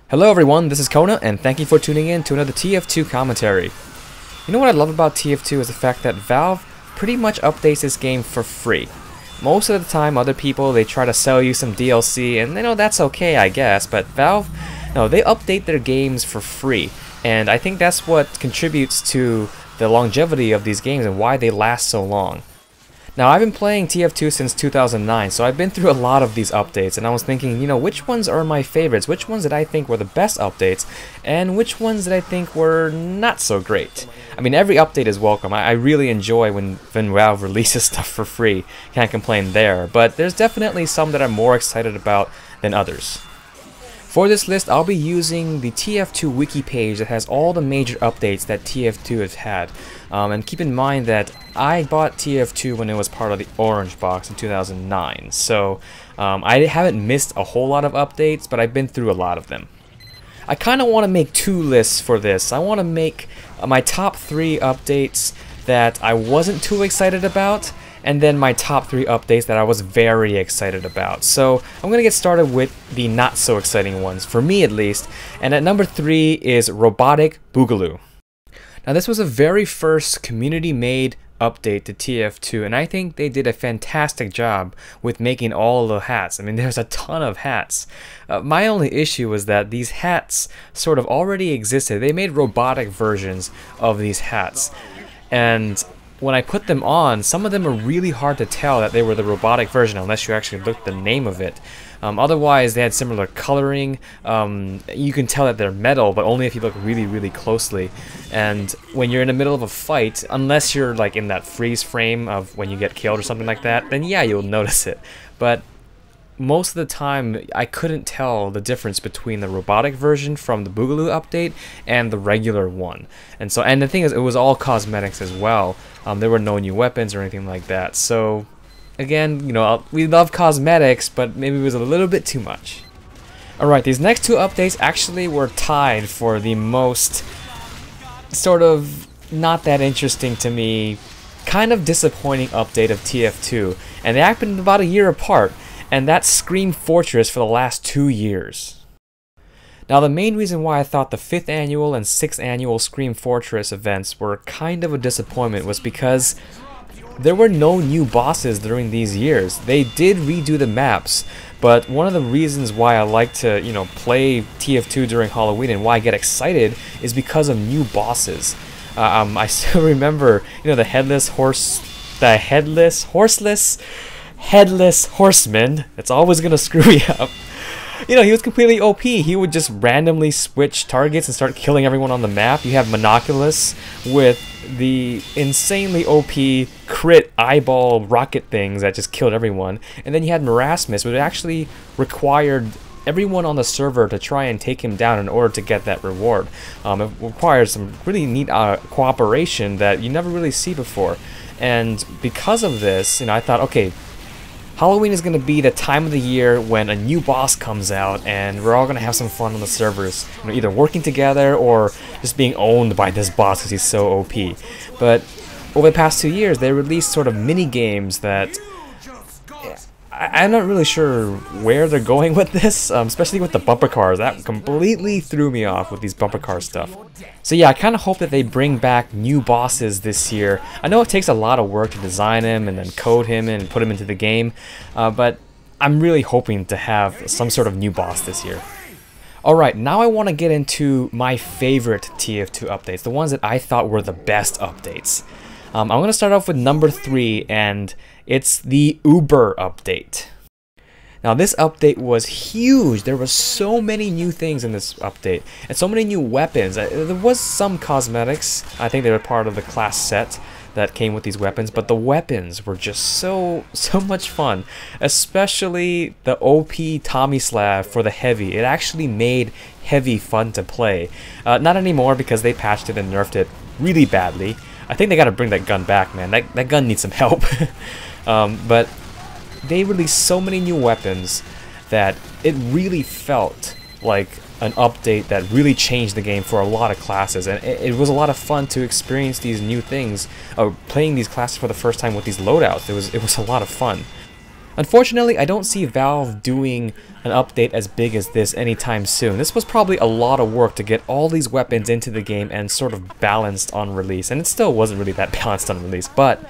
Hello everyone, this is Kona, and thank you for tuning in to another TF2 commentary. You know what I love about TF2 is the fact that Valve pretty much updates this game for free. Most of the time, other people, they try to sell you some DLC, and that's okay, I guess, but Valve, no, they update their games for free, and I think that's what contributes to the longevity of these games and why they last so long. Now, I've been playing TF2 since 2009, so I've been through a lot of these updates, and I was thinking, which ones are my favorites? Which ones did I think were the best updates, and which ones did I think were not so great? I mean, every update is welcome. I really enjoy when Valve releases stuff for free. Can't complain there, but there's definitely some that I'm more excited about than others. For this list, I'll be using the TF2 wiki page that has all the major updates that TF2 has had. And keep in mind that I bought TF2 when it was part of the Orange Box in 2009, so I haven't missed a whole lot of updates, but I've been through a lot of them. I kind of want to make two lists for this. I want to make my top 3 updates that I wasn't too excited about, and then my top 3 updates that I was very excited about. So I'm going to get started with the not so exciting ones, for me at least, and at number 3 is Robotic Boogaloo. Now this was a very first community-made update to TF2, and I think they did a fantastic job with making all the hats. I mean, there's a ton of hats. My only issue was that these hats sort of already existed. They made robotic versions of these hats, and when I put them on, some of them are really hard to tell that they were the robotic version unless you actually look at the name of it. Otherwise, they had similar coloring. You can tell that they're metal, but only if you look really, really closely. And when you're in the middle of a fight, unless you're like in that freeze frame of when you get killed or something like that, then yeah, you'll notice it. But most of the time, I couldn't tell the difference between the robotic version from the Boogaloo update and the regular one. And the thing is, it was all cosmetics as well. There were no new weapons or anything like that. So again, we love cosmetics, but maybe it was a little bit too much. Alright, these next 2 updates actually were tied for the most sort of not that interesting to me, kind of disappointing update of TF2, and they happened about a year apart, and that's Scream Fortress for the last 2 years. Now, the main reason why I thought the 5th annual and 6th annual Scream Fortress events were kind of a disappointment was because there were no new bosses during these years. They did redo the maps, but one of the reasons why I like to, play TF2 during Halloween and why I get excited is because of new bosses. I still remember, the headless horseman. It's always gonna screw me up. He was completely OP. He would just randomly switch targets and start killing everyone on the map. You have Monoculus with the insanely OP crit eyeball rocket things that just killed everyone. And then you had Marasmus, which actually required everyone on the server to try and take him down in order to get that reward. It requires some really neat cooperation that you never really see before. And because of this, I thought, okay, Halloween is going to be the time of the year when a new boss comes out, and we're all going to have some fun on the servers, either working together or just being owned by this boss because he's so OP. But over the past 2 years, they released sort of mini games that I'm not really sure where they're going with this, especially with the bumper cars. That completely threw me off with these bumper car stuff. So yeah, I kind of hope that they bring back new bosses this year. I know it takes a lot of work to design him and then code him and put him into the game, but I'm really hoping to have some sort of new boss this year. Alright, now I want to get into my favorite TF2 updates, the ones that I thought were the best updates. I'm going to start off with number 3, and it's the Uber update. Now this update was huge. There were so many new things in this update, and so many new weapons. There was some cosmetics. I think they were part of the class set that came with these weapons, but the weapons were just so much fun. Especially the OP Tommy Slab for the Heavy. It actually made Heavy fun to play. Not anymore because they patched it and nerfed it really badly. I think they gotta bring that gun back, man. That gun needs some help. But they released so many new weapons that it really felt like an update that really changed the game for a lot of classes, and it was a lot of fun to experience these new things, playing these classes for the first time with these loadouts. It was a lot of fun. Unfortunately, I don't see Valve doing an update as big as this anytime soon. This was probably a lot of work to get all these weapons into the game and sort of balanced on release, and it still wasn't really that balanced on release, but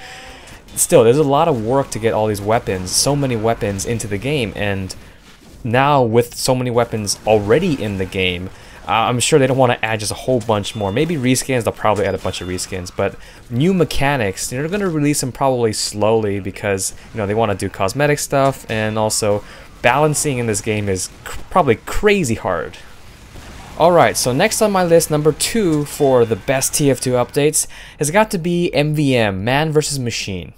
still, there's a lot of work to get all these weapons, so many weapons into the game, and now with so many weapons already in the game, I'm sure they don't want to add just a whole bunch more. Maybe reskins, they'll probably add a bunch of reskins, but new mechanics, they're going to release them probably slowly because, you know, they want to do cosmetic stuff, and also balancing in this game is probably crazy hard. Alright, so next on my list, number 2 for the best TF2 updates has got to be MVM, Man vs. Machine.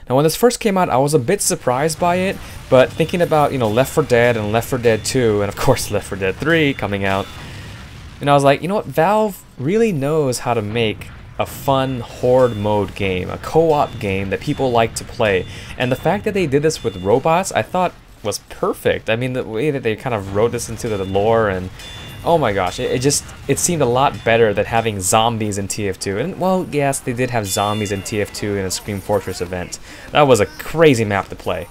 Now, when this first came out, I was a bit surprised by it, but thinking about, you know, Left 4 Dead and Left 4 Dead 2, and of course Left 4 Dead 3 coming out, and I was like, you know what, Valve really knows how to make a fun horde mode game, a co-op game that people like to play, and the fact that they did this with robots, I thought was perfect. I mean, the way that they kind of wrote this into the lore, and oh my gosh, it seemed a lot better than having zombies in TF2. And well, yes, they did have zombies in TF2 in a Scream Fortress event. That was a crazy map to play.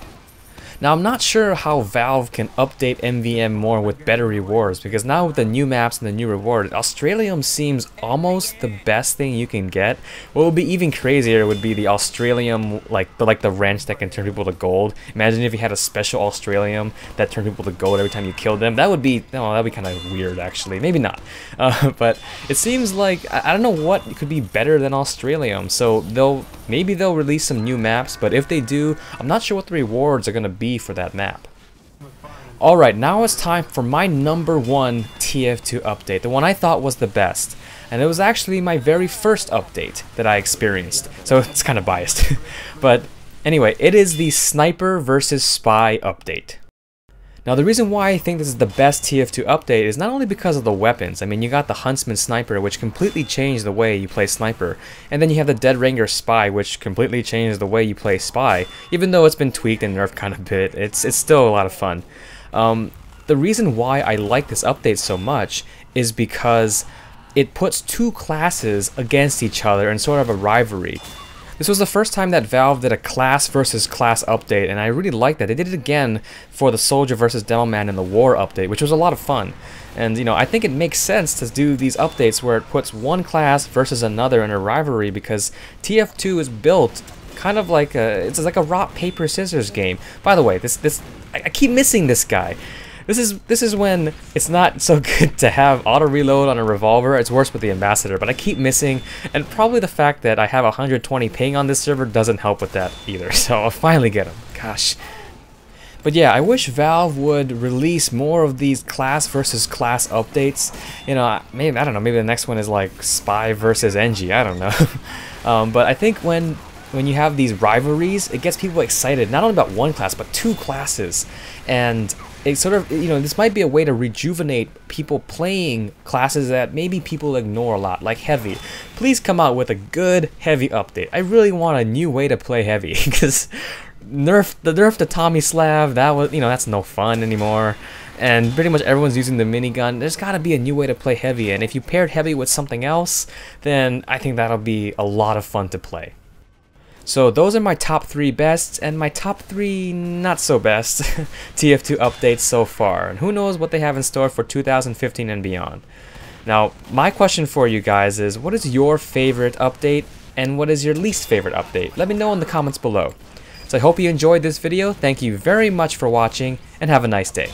Now, I'm not sure how Valve can update MVM more with better rewards, because now with the new maps and the new reward, Australium seems almost the best thing you can get. What would be even crazier would be the Australium, like the wrench that can turn people to gold. Imagine if you had a special Australium that turned people to gold every time you killed them. That would be, no, that'd be kind of weird actually. Maybe not. But it seems like, I don't know what could be better than Australium. So maybe they'll release some new maps, but if they do, I'm not sure what the rewards are going to be for that map. Alright, now it's time for my number 1 TF2 update, the one I thought was the best. And it was actually my very first update that I experienced, so it's kind of biased. But anyway, it is the Sniper vs. Spy update. Now, the reason why I think this is the best TF2 update is not only because of the weapons. I mean, you got the Huntsman Sniper, which completely changed the way you play Sniper. And then you have the Dead Ranger Spy, which completely changed the way you play Spy. Even though it's been tweaked and nerfed kind of a bit, it's still a lot of fun. The reason why I like this update so much is because it puts two classes against each other in sort of a rivalry. This was the first time that Valve did a class versus class update, and I really liked that. They did it again for the Soldier versus Demoman in the War update, which was a lot of fun. And, you know, I think it makes sense to do these updates where it puts one class versus another in a rivalry, because TF2 is built kind of like it's like a rock, paper, scissors game. By the way, I keep missing this guy. This is when it's not so good to have auto reload on a revolver. It's worse with the Ambassador, but I keep missing, and probably the fact that I have 120 ping on this server doesn't help with that either. So I'll finally get him. Gosh. But yeah, I wish Valve would release more of these class versus class updates. You know, maybe, I don't know, maybe the next one is like Spy versus NG. I don't know. But I think when you have these rivalries, it gets people excited, not only about one class, but two classes. And it sort of, you know, this might be a way to rejuvenate people playing classes that maybe people ignore a lot, like Heavy. Please come out with a good Heavy update. I really want a new way to play Heavy, because the nerf to Tommy Slav, that was, you know, that's no fun anymore. And pretty much everyone's using the minigun. There's got to be a new way to play Heavy, and if you paired Heavy with something else, then I think that'll be a lot of fun to play. So those are my top 3 bests and my top 3 not so best TF2 updates so far. And who knows what they have in store for 2015 and beyond. Now, my question for you guys is, what is your favorite update and what is your least favorite update? Let me know in the comments below. So I hope you enjoyed this video. Thank you very much for watching and have a nice day.